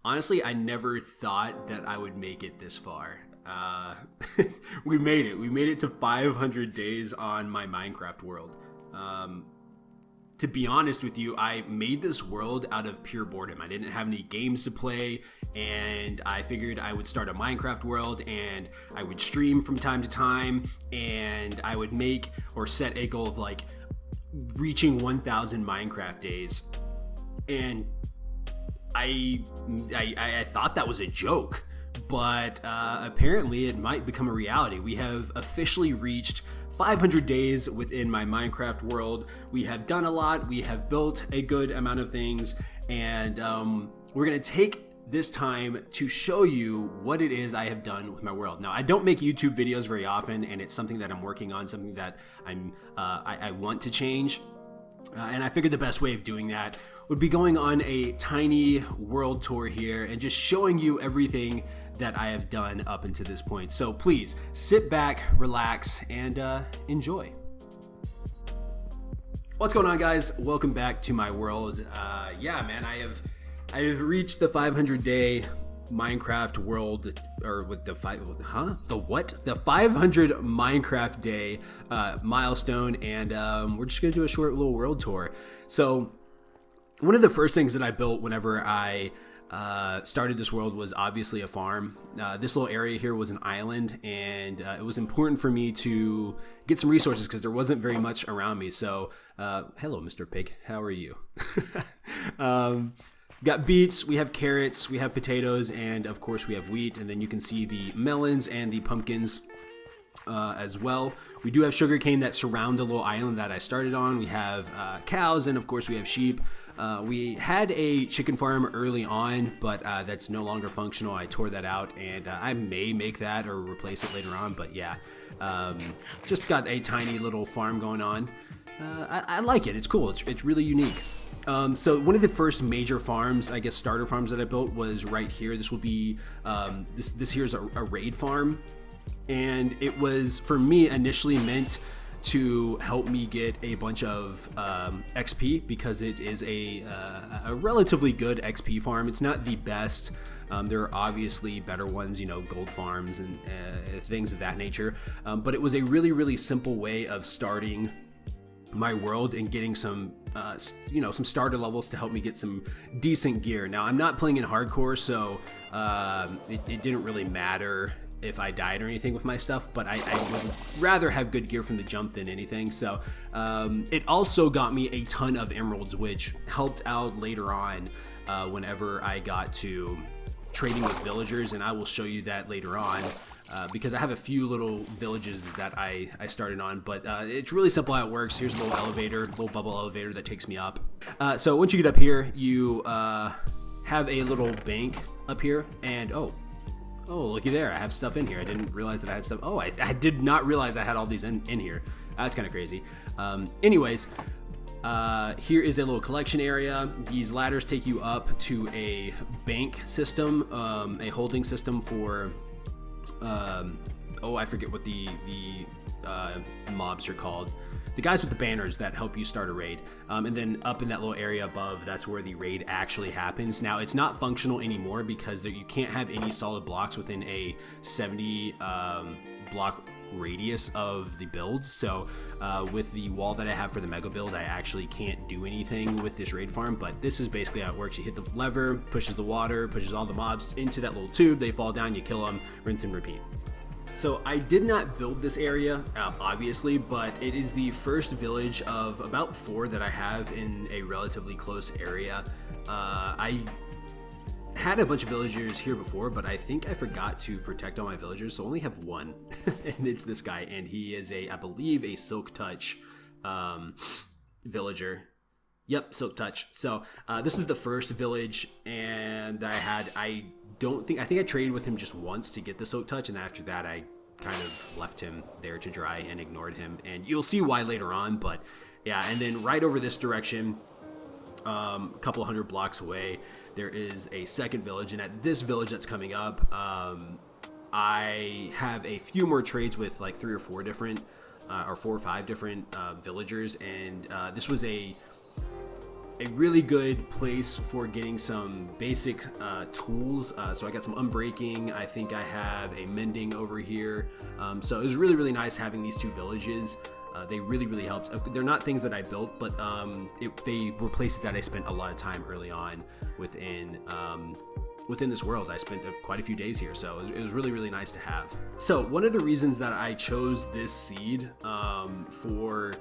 Honestly, I never thought that I would make it this far. We made it. We made it to 500 days on my Minecraft world. To be honest with you, I made this world out of pure boredom. I didn't have any games to play, and I figured I would start a Minecraft world, and I would stream from time to time, and I would make or set a goal of like reaching 1,000 Minecraft days. And I thought that was a joke, but apparently it might become a reality. We have officially reached 500 days within my Minecraft world. We have done a lot. We have built a good amount of things, and we're gonna take this time to show you what it is I have done with my world. Now, I don't make YouTube videos very often, and it's something that I'm working on, something that I want to change. And I figured the best way of doing that would be going on a tiny world tour here and just showing you everything that I have done up until this point. So please sit back, relax, and enjoy. What's going on, guys? Welcome back to my world. Yeah, man, I have reached the 500 day Minecraft world, or with the 500 Minecraft day milestone, and we're just gonna do a short little world tour. So one of the first things that I built whenever I started this world was obviously a farm. This little area here was an island, and it was important for me to get some resources because there wasn't very much around me. So hello, Mr. Pig, how are you? Got beets, we have carrots, we have potatoes, and of course we have wheat. And then you can see the melons and the pumpkins as well. We do have sugarcane that surround the little island that I started on. We have cows, and of course we have sheep. We had a chicken farm early on, but that's no longer functional. I tore that out, and I may make that or replace it later on. But yeah, just got a tiny little farm going on. I like it. It's cool. It's really unique. So one of the first major farms, I guess starter farms that I built was right here. This will be, this here's a raid farm. And it was, for me, initially meant to help me get a bunch of XP, because it is a relatively good XP farm. It's not the best. There are obviously better ones, you know, gold farms and things of that nature. But it was a really, really simple way of starting my world and getting some some starter levels to help me get some decent gear. Now, I'm not playing in hardcore, so it didn't really matter if I died or anything with my stuff, but I would rather have good gear from the jump than anything. So it also got me a ton of emeralds, which helped out later on whenever I got to trading with villagers, and I will show you that later on. Because I have a few little villages that I started on, but it's really simple how it works. Here's a little elevator, little bubble elevator that takes me up. So once you get up here, you have a little bank up here, and oh, looky there, I have stuff in here. I didn't realize that I had stuff. Oh, I did not realize I had all these in here. That's kind of crazy. Anyways, here is a little collection area. These ladders take you up to a bank system, a holding system for I forget what the mobs are called. The guys with the banners that help you start a raid. And then up in that little area above, that's where the raid actually happens. Now, it's not functional anymore because you can't have any solid blocks within a 70 block radius of the build. So with the wall that I have for the mega build, I actually can't do anything with this raid farm, but this is basically how it works. You hit the lever, pushes the water, pushes all the mobs into that little tube, they fall down, you kill them, rinse and repeat. So I did not build this area, obviously, but it is the first village of about 4 that I have in a relatively close area. I had a bunch of villagers here before, but I think I forgot to protect all my villagers, so I only have one, and it's this guy, and he is I believe a Silk Touch villager. Yep, Silk Touch. So this is the first village, and I think I traded with him just once to get the Silk Touch, and after that I kind of left him there to dry and ignored him, and you'll see why later on. But yeah, and then right over this direction, a couple hundred blocks away, there is a second village, and at this village that's coming up, I have a few more trades with like 3 or 4 different or 4 or 5 different villagers, and this was a really good place for getting some basic tools. So I got some unbreaking. I think I have a mending over here. So it was really, really nice having these 2 villages. They really, really helped. They're not things that I built, but they were places that I spent a lot of time early on within this world. I spent quite a few days here, so it was really, really nice to have. So one of the reasons that I chose this seed for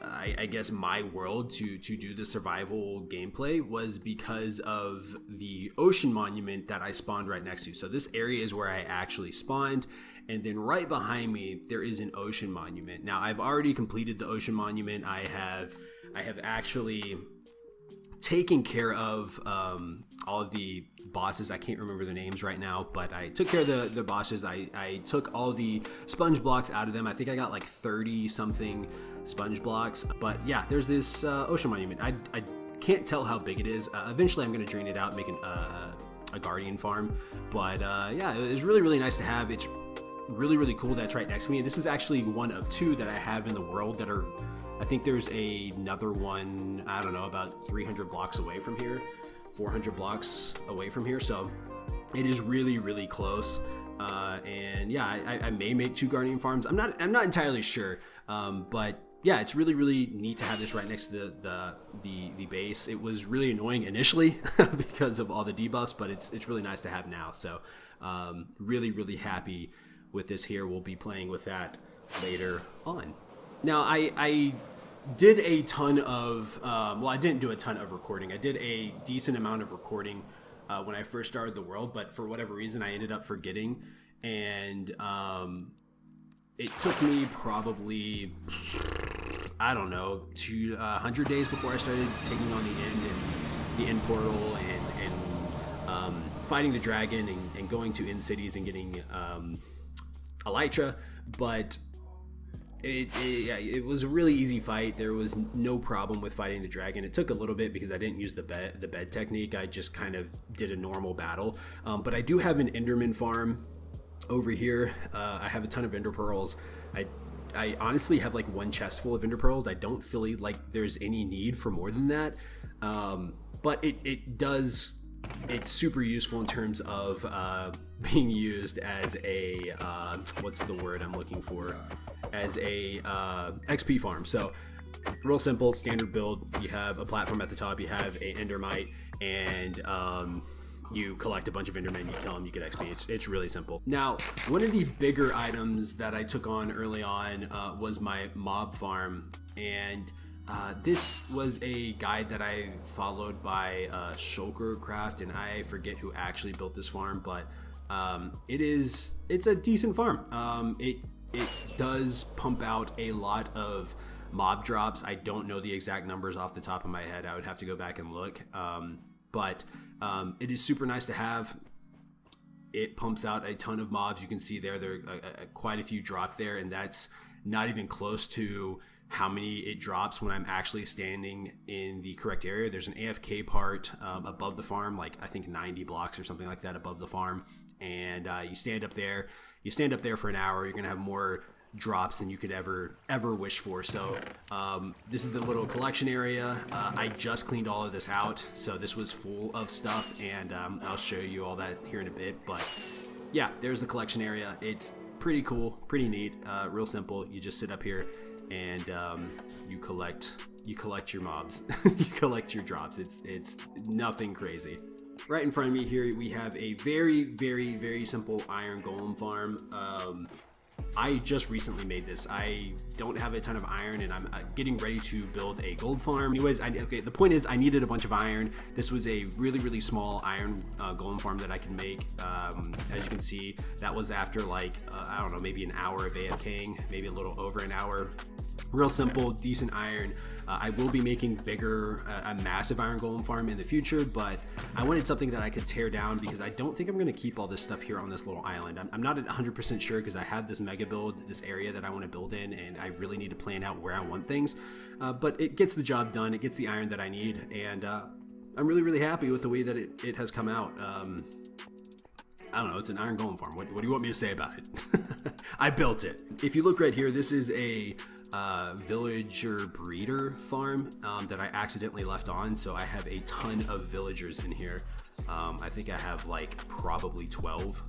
I guess my world to do the survival gameplay was because of the ocean monument that I spawned right next to. So this area is where I actually spawned, and then right behind me there is an ocean monument. Now I've already completed the ocean monument. I have actually taken care of all of the bosses. I can't remember their names right now, but I took care of the bosses. I took all the sponge blocks out of them. I think I got like 30 something sponge blocks. But yeah, there's this ocean monument. I can't tell how big it is. Eventually I'm going to drain it out, make a guardian farm. But yeah, it was really, really nice to have. It's really, really cool that it's right next to me. And this is actually one of 2 that I have in the world that are, I think there's another one, I don't know, about 300 blocks away from here, 400 blocks away from here. So it is really, really close. And yeah, I may make 2 guardian farms. I'm not entirely sure. But yeah, it's really, really neat to have this right next to the base. It was really annoying initially because of all the debuffs, but it's really nice to have now. So really, really happy with this here. We'll be playing with that later on. Now, I did a ton of, well, I didn't do a ton of recording. I did a decent amount of recording when I first started the world, but for whatever reason, I ended up forgetting. And it took me probably, I don't know, 200 days before I started taking on the end portal and fighting the dragon and going to end cities and getting elytra. But it was a really easy fight. There was no problem with fighting the dragon. It took a little bit because I didn't use the bed technique. I just kind of did a normal battle. But I do have an Enderman farm over here. I have a ton of ender pearls. I honestly have like 1 chest full of ender pearls. I don't feel like there's any need for more than that. But it's super useful in terms of being used as a what's the word I'm looking for, as a XP farm. So real simple, standard build. You have a platform at the top, you have a endermite, and you collect a bunch of endermen, you kill them, you get XP. It's really simple. Now, one of the bigger items that I took on early on was my mob farm, and this was a guide that I followed by Shulkercraft, and I forget who actually built this farm, but it's a decent farm. It does pump out a lot of mob drops. I don't know the exact numbers off the top of my head. I would have to go back and look. But it is super nice to have. It pumps out a ton of mobs. You can see there are quite a few dropped there, and that's not even close to how many it drops when I'm actually standing in the correct area. There's an AFK part above the farm, like I think 90 blocks or something like that above the farm, and you stand up there. You stand up there for an hour, you're gonna have more drops than you could ever wish for. So this is the little collection area. I just cleaned all of this out, so this was full of stuff, and I'll show you all that here in a bit. But yeah, there's the collection area. It's pretty cool, pretty neat, real simple. You just sit up here and you collect your mobs. You collect your drops. It's nothing crazy. Right in front of me here we have a very, very, very simple iron golem farm. I just recently made this. I don't have a ton of iron, and I'm getting ready to build a gold farm. Anyways, the point is I needed a bunch of iron. This was a really, really small iron golem farm that I can make. As you can see, that was after like, I don't know, maybe an hour of AFKing, maybe a little over an hour. Real simple, decent iron. I will be making a massive iron golem farm in the future, but I wanted something that I could tear down because I don't think I'm going to keep all this stuff here on this little island. I'm not 100% sure because I have this mega build, this area that I want to build in, and I really need to plan out where I want things. But it gets the job done. It gets the iron that I need, and I'm really, really happy with the way that it has come out. I don't know, it's an iron golem farm. What do you want me to say about it? I built it. If you look right here, this is a villager breeder farm that I accidentally left on, so I have a ton of villagers in here. I think I have like probably 12.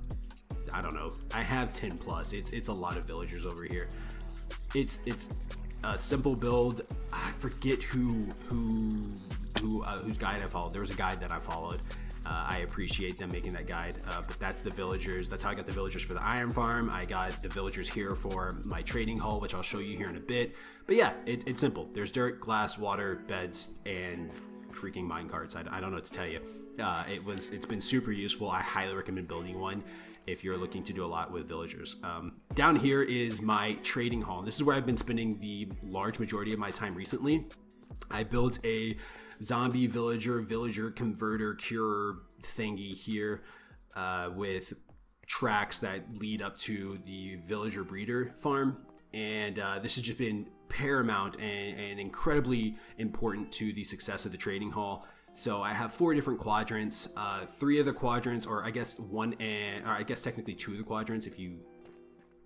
I don't know. I have 10 plus. It's a lot of villagers over here. It's a simple build. I forget whose guide I followed. There was a guide that I followed. I appreciate them making that guide, but that's the villagers. That's how I got the villagers for the iron farm. I got the villagers here for my trading hall, which I'll show you here in a bit. But yeah, it's simple. There's dirt, glass, water, beds, and freaking minecarts. I don't know what to tell you. It's been super useful. I highly recommend building one if you're looking to do a lot with villagers. Down here is my trading hall. This is where I've been spending the large majority of my time recently. I built a zombie villager converter cure thingy here with tracks that lead up to the villager breeder farm, and this has just been paramount and incredibly important to the success of the trading hall. So I have 4 different quadrants. 3 of the quadrants, or I guess technically 2 of the quadrants.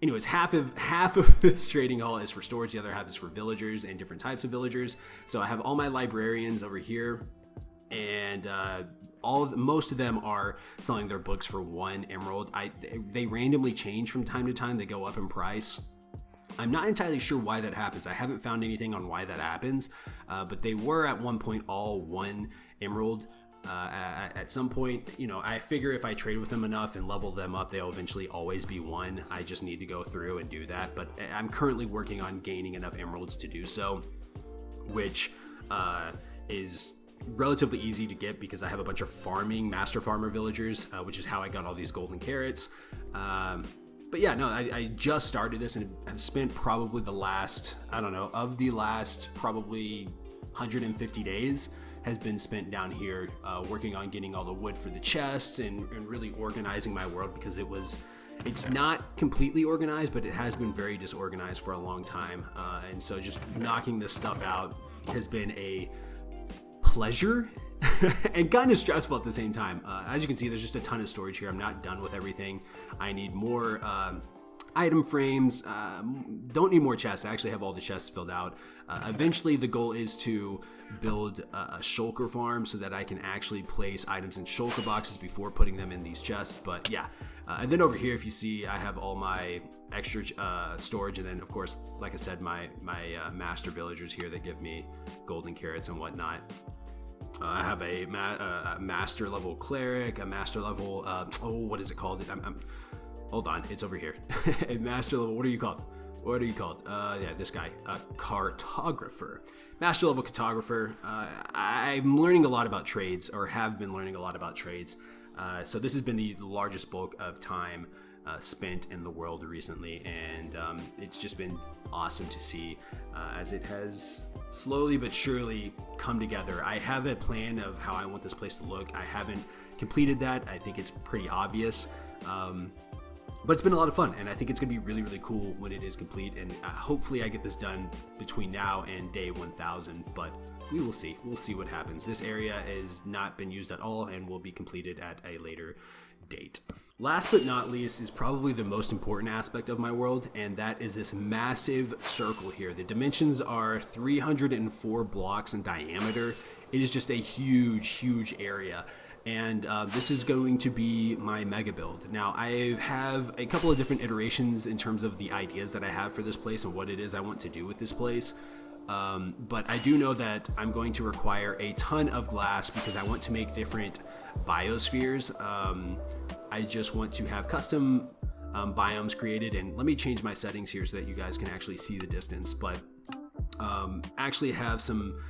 Anyways, half of this trading hall is for storage. The other half is for villagers and different types of villagers. So I have all my librarians over here, and most of them are selling their books for 1 emerald. They randomly change from time to time. They go up in price. I'm not entirely sure why that happens. I haven't found anything on why that happens, but they were at one point all 1 emerald. At some point, I figure if I trade with them enough and level them up, they'll eventually always be 1. I just need to go through and do that. But I'm currently working on gaining enough emeralds to do so, which is relatively easy to get because I have a bunch of master farmer villagers, which is how I got all these golden carrots. But yeah, no, I just started this and have spent probably the last probably 150 days has been spent down here working on getting all the wood for the chests and really organizing my world, because it's not completely organized, but it has been very disorganized for a long time. And so just knocking this stuff out has been a pleasure and kind of stressful at the same time. As you can see, there's just a ton of storage here. I'm not done with everything. I need more item frames. Don't need more chests. I actually have all the chests filled out. Eventually the goal is to build a shulker farm so that I can actually place items in shulker boxes before putting them in these chests. But yeah, and then over here, if you see, I have all my extra storage, and then of course, like I said, my master villagers here that give me golden carrots and whatnot. I have a master level cleric, a master level what is it called? Hold on, it's over here. A master level, what are you called? Yeah, this guy, cartographer. Master level cartographer. I'm learning a lot about trades, or have been learning a lot about trades. So this has been the largest bulk of time spent in the world recently, and it's just been awesome to see as it has slowly but surely come together. I have a plan of how I want this place to look. I haven't completed that. I think it's pretty obvious. But it's been a lot of fun, and I think it's going to be really, really cool when it is complete, and hopefully I get this done between now and day 1000, but we will see. We'll see what happens. This area has not been used at all and will be completed at a later date. Last but not least is probably the most important aspect of my world, and that is this massive circle here. The dimensions are 304 blocks in diameter. It is just a huge, huge area. And this is going to be my mega build. Now, I have a couple of different iterations in terms of the ideas that I have for this place and what it is I want to do with this place. But I do know that I'm going to require a ton of glass because I want to make different biospheres. I just want to have custom biomes created, and let me change my settings here so that you guys can actually see the distance, but actually have some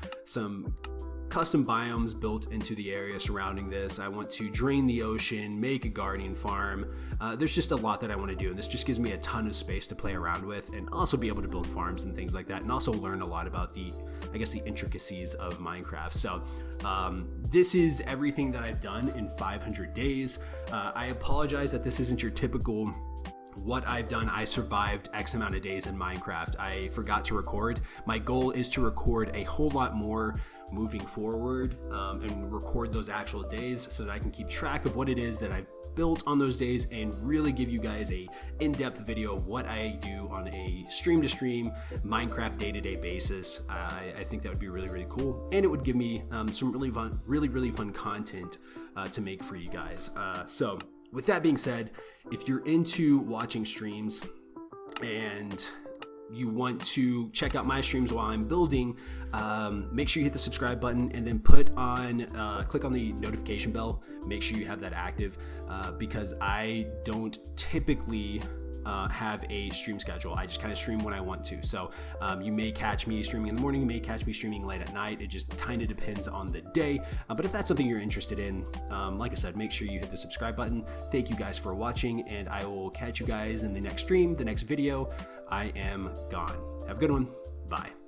custom biomes built into the area surrounding this. I want to drain the ocean, make a guardian farm. There's just a lot that I want to do, and this just gives me a ton of space to play around with, and also be able to build farms and things like that, and also learn a lot about the intricacies of Minecraft. So this is everything that I've done in 500 days. I apologize that this isn't your typical what I've done. I survived X amount of days in Minecraft. I forgot to record. My goal is to record a whole lot more moving forward and record those actual days so that I can keep track of what it is that I've built on those days and really give you guys a in-depth video of what I do on a stream-to-stream Minecraft day-to-day basis. I think that would be really cool, and it would give me some really fun content to make for you guys. So with that being said, if you're into watching streams and you want to check out my streams while I'm building, make sure you hit the subscribe button and then click on the notification bell. Make sure you have that active because I don't typically have a stream schedule. I just kind of stream when I want to. So you may catch me streaming in the morning, you may catch me streaming late at night. It just kind of depends on the day. But if that's something you're interested in, like I said, make sure you hit the subscribe button. Thank you guys for watching, and I will catch you guys in the next stream, the next video. I am gone. Have a good one. Bye.